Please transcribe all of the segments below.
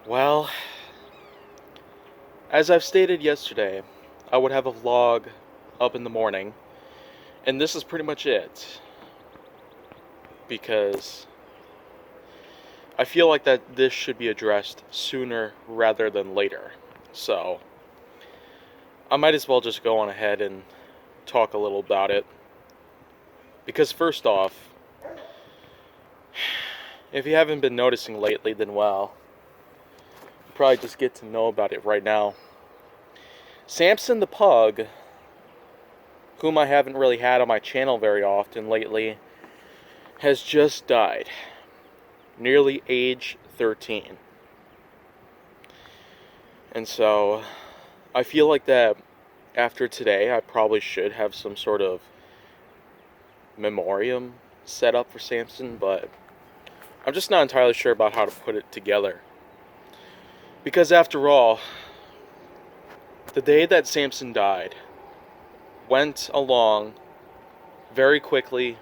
Well, as I've stated yesterday, I would have a vlog up in the morning, and this is pretty much it. Because I feel like that this should be addressed sooner rather than later. So, I might as well just go on ahead and talk a little about it. Because first off, if you haven't been noticing lately, then well, you probably just get to know about it right now. Samson the Pug, whom I haven't really had on my channel very often lately, has just died. Nearly age 13. And so, I feel like that after today, I probably should have some sort of memoriam set up for Samson, but I'm just not entirely sure about how to put it together. Because after all, the day that Samson died went along very quickly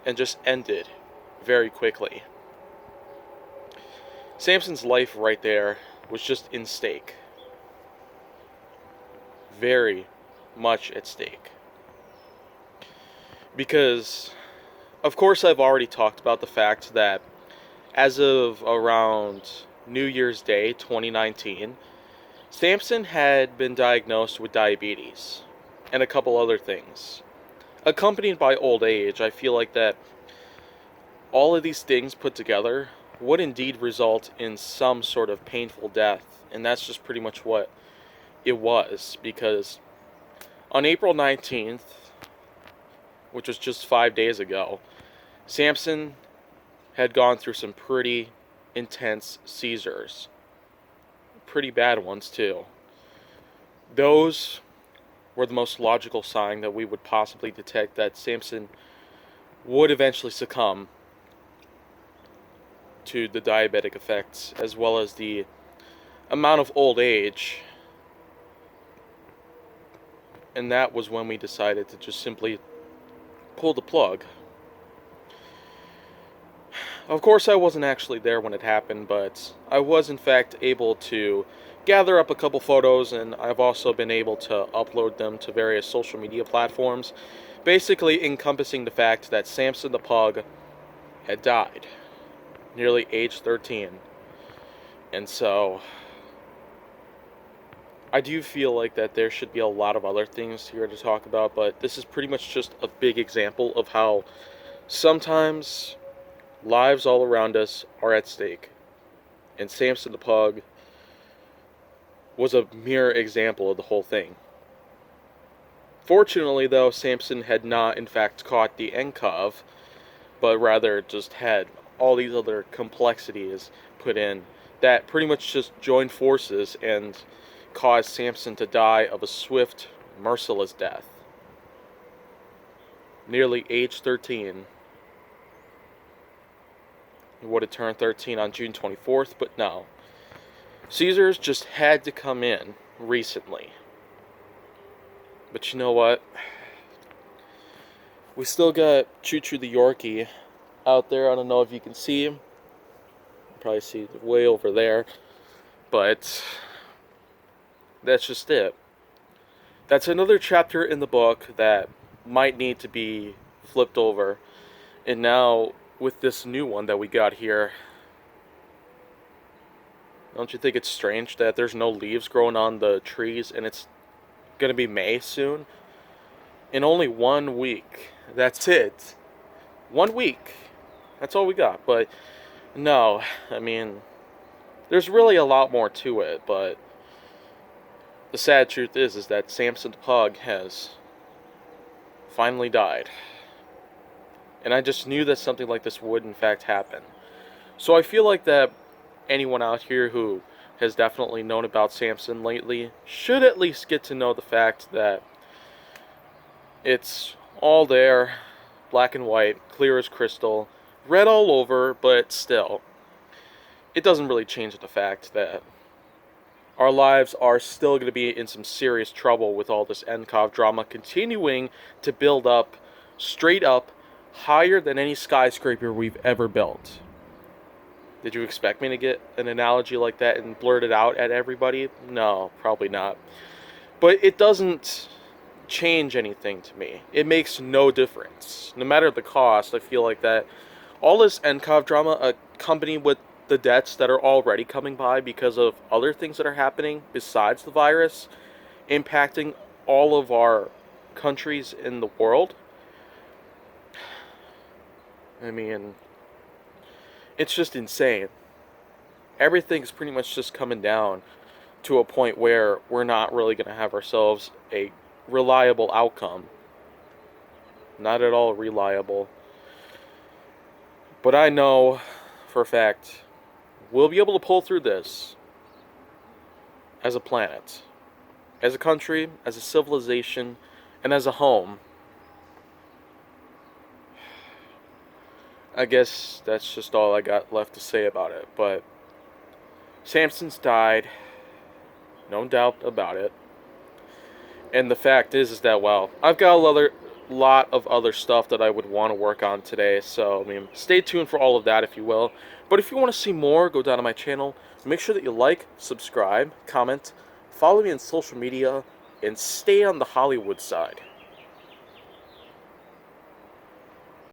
and just ended very quickly. Samson's life right there was just in stake. Very much at stake. Because, of course, I've already talked about the fact that as of around New Year's Day 2019, Samson had been diagnosed with diabetes and a couple other things. Accompanied by old age, I feel like that all of these things put together would indeed result in some sort of painful death, and that's just pretty much what it was, because on April 19th, which was just 5 days ago, Samson had gone through some pretty intense seizures. Pretty bad ones, too. Those were the most logical sign that we would possibly detect that Samson would eventually succumb to the diabetic effects, as well as the amount of old age. And that was when we decided to just simply pull the plug. Of course, I wasn't actually there when it happened, but I was in fact able to gather up a couple photos, and I've also been able to upload them to various social media platforms, basically encompassing the fact that Samson the Pug had died, nearly age 13. And so, I do feel like that there should be a lot of other things here to talk about, but this is pretty much just a big example of how sometimes lives all around us are at stake. And Samson the Pug was a mere example of the whole thing. Fortunately, though, Samson had not, in fact, caught the nCoV, but rather just had all these other complexities put in that pretty much just joined forces and caused Samson to die of a swift, merciless death. Nearly age 13. He would have turned 13 on June 24th, but no. Caesars just had to come in recently. But you know what? We still got Choo Choo the Yorkie out there. I don't know if you can see him. You probably see it way over there. But that's just it. That's another chapter in the book that might need to be flipped over. And now, with this new one that we got here, don't you think it's strange that there's no leaves growing on the trees and it's going to be May soon? In only 1 week. That's it. 1 week. That's all we got. But no, I mean, there's really a lot more to it, but the sad truth is that Samson the Pug has finally died. And I just knew that something like this would in fact happen. So I feel like that anyone out here who has definitely known about Samson lately should at least get to know the fact that it's all there, black and white, clear as crystal, red all over, but still, it doesn't really change the fact that our lives are still going to be in some serious trouble with all this nCoV drama continuing to build up, straight up, higher than any skyscraper we've ever built. Did you expect me to get an analogy like that and blurt it out at everybody? No, probably not. But it doesn't change anything to me. It makes no difference. No matter the cost, I feel like that all this NCOV drama, accompanied with the deaths that are already coming by because of other things that are happening besides the virus, impacting all of our countries in the world. I mean, it's just insane. Everything's pretty much just coming down to a point where we're not really going to have ourselves a reliable outcome. Not at all reliable. But I know for a fact we'll be able to pull through this as a planet, as a country, as a civilization, and as a home. I guess that's just all I got left to say about it. But Samson's died, no doubt about it. And the fact is that, well, I've got a lot of other stuff that I would want to work on today. So, I mean, stay tuned for all of that, if you will. But if you want to see more, go down to my channel. Make sure that you like, subscribe, comment, follow me on social media, and stay on the Hollywood side.